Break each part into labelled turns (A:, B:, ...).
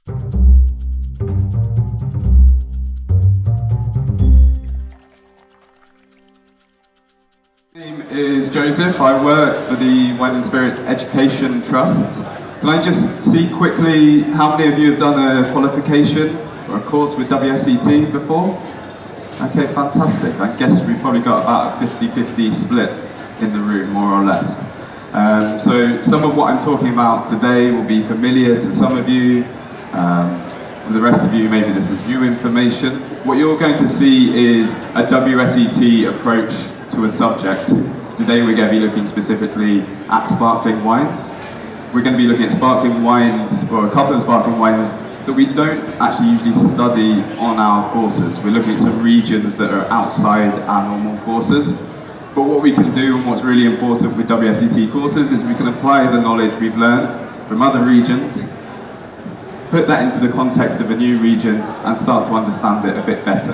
A: My name is Joseph. I work for the Wine and Spirit Education Trust. Can I just see quickly how many of you have done a qualification or a course with WSET before? Okay, fantastic. I guess we've probably got about a 50-50 split in the room, more or less. So some of what I'm talking about today will be familiar to some of you. To the rest of you, maybe this is new information. What you're going to see is a WSET approach to a subject. Today we're going to be looking specifically at sparkling wines. We're going to be looking at sparkling wines, or a couple of sparkling wines, that we don't actually usually study on our courses. We're looking at some regions that are outside our normal courses. But what we can do, and what's really important with WSET courses, is we can apply the knowledge we've learned from other regions, put that into the context of a new region, and start to understand it a bit better.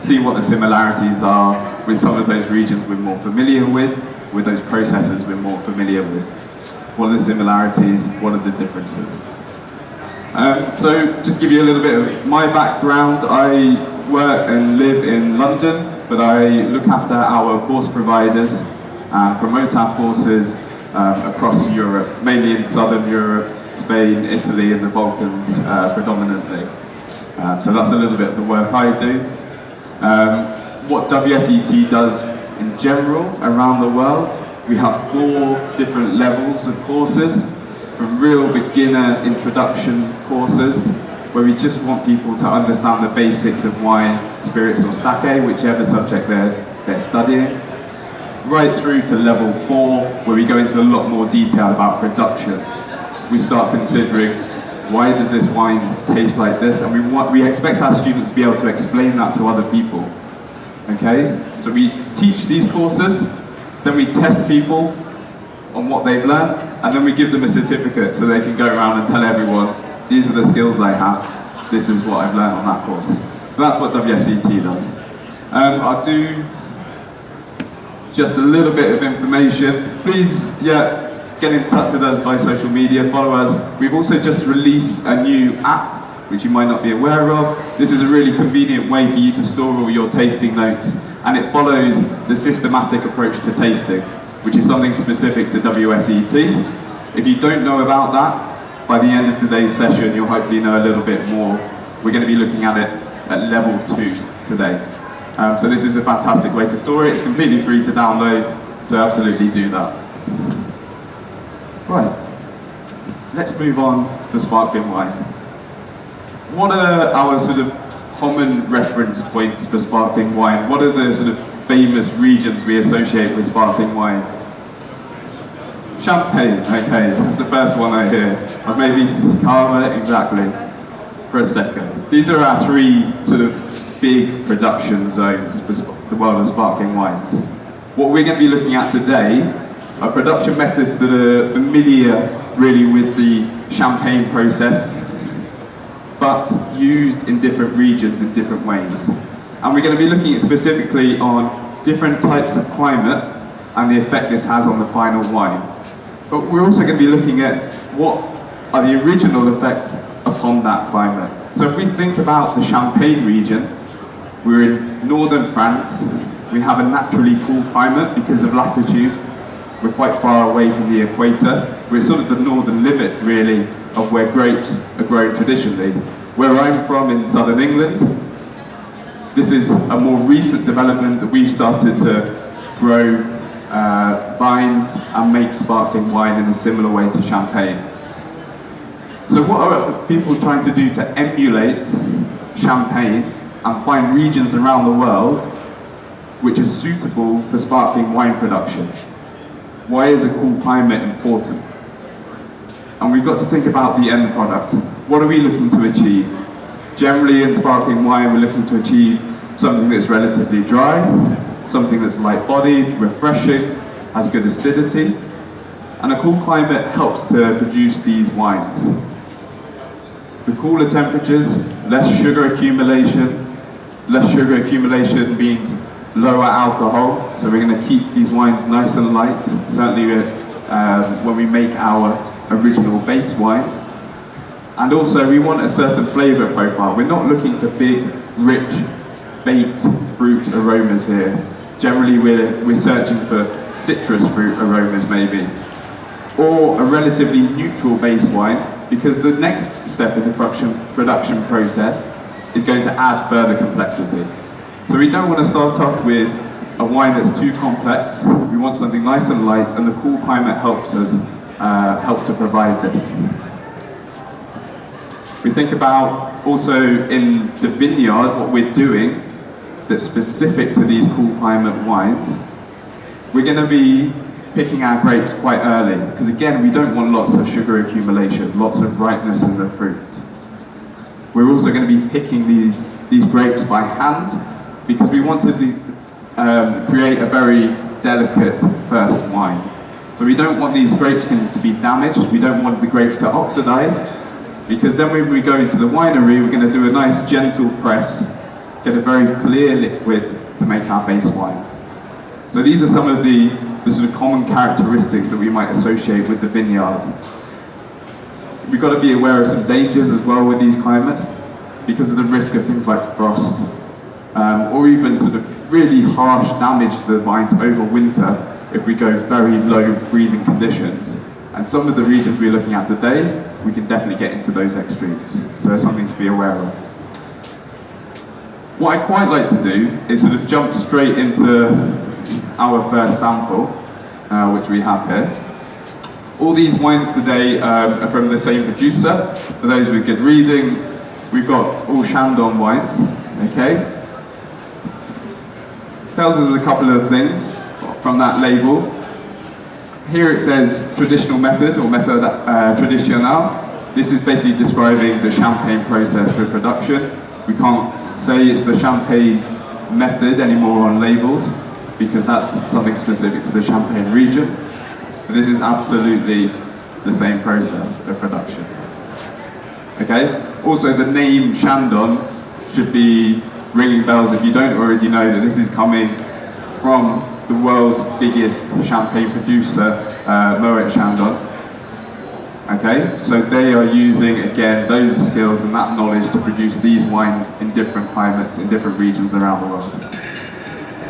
A: See what the similarities are with some of those regions we're more familiar with those processes we're more familiar with. What are the similarities? What are the differences? So just to give you a little bit of my background, I work and live in London, but I look after our course providers and promote our courses across Europe, mainly in Southern Europe, Spain, Italy, and the Balkans predominantly. So that's a little bit of the work I do. What WSET does in general around the world, we have 4 different levels of courses, from real beginner introduction courses, where we just want people to understand the basics of wine, spirits, or sake, whichever subject they're studying, right through to level 4, where we go into a lot more detail about production. We start considering, why does this wine taste like this? And we expect our students to be able to explain that to other people. Okay? So we teach these courses, then we test people on what they've learned, and then we give them a certificate so they can go around and tell everyone, these are the skills I have, this is what I've learned on that course. So that's what WSET does. I'll do just a little bit of information. Please, get in touch with us by social media, follow us. We've also just released a new app, which you might not be aware of. This is a really convenient way for you to store all your tasting notes, and it follows the systematic approach to tasting, which is something specific to WSET. If you don't know about that, by the end of today's session, you'll hopefully know a little bit more. We're going to be looking at it at level 2 today. So this is a fantastic way to store it. It's completely free to download, so absolutely do that. Right, let's move on to sparkling wine. What are our sort of common reference points for sparkling wine? What are the sort of famous regions we associate with sparkling wine? Champagne, okay, that's the first one I hear. Or maybe Cava, exactly, for a second. These are our 3 sort of big production zones for the world of sparkling wines. What we're going to be looking at today are production methods that are familiar really with the champagne process, but used in different regions in different ways. And we're going to be looking at specifically on different types of climate and the effect this has on the final wine. But we're also going to be looking at what are the original effects upon that climate. So if we think about the Champagne region, we're in northern France. We have a naturally cool climate because of latitude. We're quite far away from the equator. We're sort of the northern limit, really, of where grapes are grown traditionally. Where I'm from in southern England, this is a more recent development that we've started to grow vines and make sparkling wine in a similar way to champagne. So what are people trying to do to emulate champagne and find regions around the world which are suitable for sparkling wine production? Why is a cool climate important? And we've got to think about the end product. What are we looking to achieve? Generally in sparkling wine, we're looking to achieve something that's relatively dry, something that's light-bodied, refreshing, has good acidity, and a cool climate helps to produce these wines. The cooler temperatures, less sugar accumulation. Less sugar accumulation means lower alcohol, so we're going to keep these wines nice and light, certainly when we make our original base wine. And also we want a certain flavour profile. We're not looking for big, rich, baked fruit aromas here. Generally we're searching for citrus fruit aromas maybe, or a relatively neutral base wine, because the next step in the production process is going to add further complexity. So we don't want to start off with a wine that's too complex. We want something nice and light, and the cool climate helps to provide this. We think about also in the vineyard what we're doing that's specific to these cool climate wines. We're going to be picking our grapes quite early, because again, we don't want lots of sugar accumulation, lots of ripeness in the fruit. We're also going to be picking these grapes by hand, because we want to create a very delicate first wine. So we don't want these grape skins to be damaged, we don't want the grapes to oxidize, because then when we go into the winery, we're going to do a nice gentle press, get a very clear liquid to make our base wine. So these are some of the sort of common characteristics that we might associate with the vineyard. We've got to be aware of some dangers as well with these climates, because of the risk of things like frost, or even sort of really harsh damage to the vines over winter if we go very low freezing conditions. And some of the regions we're looking at today, we can definitely get into those extremes. So there's something to be aware of. What I quite like to do is sort of jump straight into our first sample, which we have here. All these wines today are from the same producer. For those with good reading, we've got all Chandon wines, okay? Tells us a couple of things from that label. Here it says traditional method, or méthode traditionnelle. This is basically describing the champagne process for production. We can't say it's the champagne method anymore on labels, because that's something specific to the Champagne region. But this is absolutely the same process of production. Okay? Also, the name Chandon should be ringing bells if you don't already know that this is coming from the world's biggest champagne producer, Moet Chandon. Okay? So they are using, again, those skills and that knowledge to produce these wines in different climates, in different regions around the world.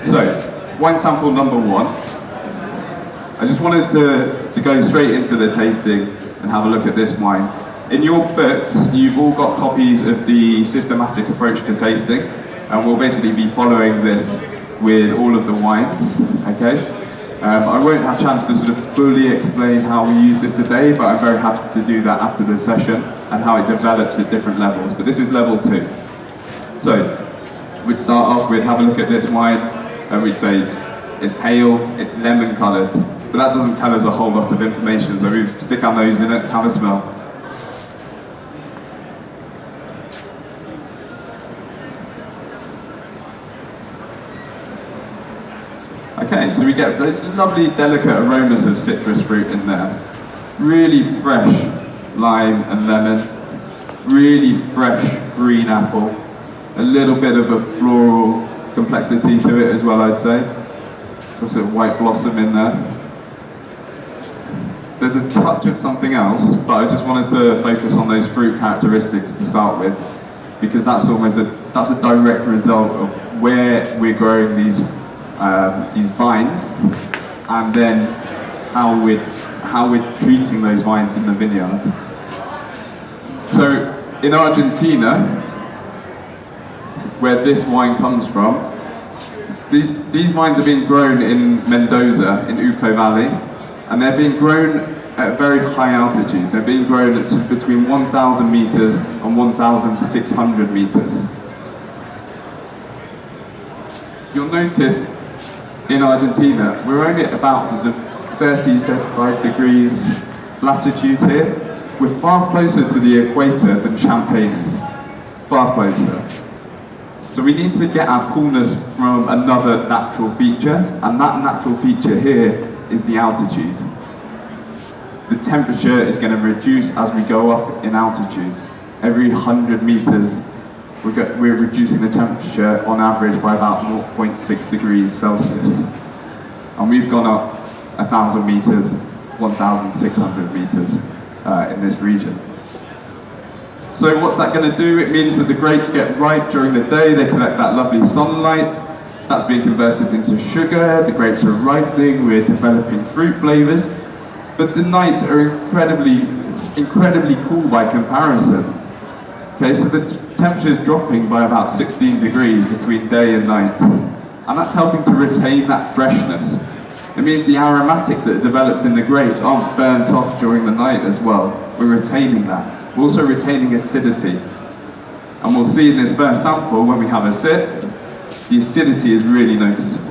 A: So, wine sample number one. I just want us to go straight into the tasting and have a look at this wine. In your books, you've all got copies of the systematic approach to tasting, and we'll basically be following this with all of the wines, okay? I won't have a chance to sort of fully explain how we use this today, but I'm very happy to do that after the session and how it develops at different levels. But this is level 2. So, we'd start off with have a look at this wine, and we'd say it's pale, it's lemon coloured, but that doesn't tell us a whole lot of information, so we stick our nose in it, have a smell. Okay, so we get those lovely delicate aromas of citrus fruit in there. Really fresh lime and lemon, really fresh green apple, a little bit of a floral complexity to it as well, I'd say. So sort of white blossom in there. There's a touch of something else, but I just want us to focus on those fruit characteristics to start with, because that's a direct result of where we're growing these vines, and then how we're treating those vines in the vineyard. So in Argentina, where this wine comes from, these vines are being grown in Mendoza, in Uco Valley, and they're being grown at a very high altitude. They're being grown at between 1,000 meters and 1,600 meters. You'll notice in Argentina, we're only at about sort of 30, 35 degrees latitude here. We're far closer to the equator than Champagne is, far closer. So we need to get our coolness from another natural feature, and that natural feature here is the altitude. The temperature is going to reduce as we go up in altitude. Every 100 meters, we're reducing the temperature on average by about 0.6 degrees Celsius. And we've gone up 1,000 meters, 1,600 meters in this region. So what's that going to do? It means that the grapes get ripe during the day, they collect that lovely sunlight, that's being converted into sugar, the grapes are ripening, we're developing fruit flavours, but the nights are incredibly cool by comparison. Okay, so the temperature is dropping by about 16 degrees between day and night, and that's helping to retain that freshness. It means the aromatics that develops in the grapes aren't burnt off during the night as well. We're retaining that. We're also retaining acidity. And we'll see in this first sample, when we have a sip, the acidity is really noticeable.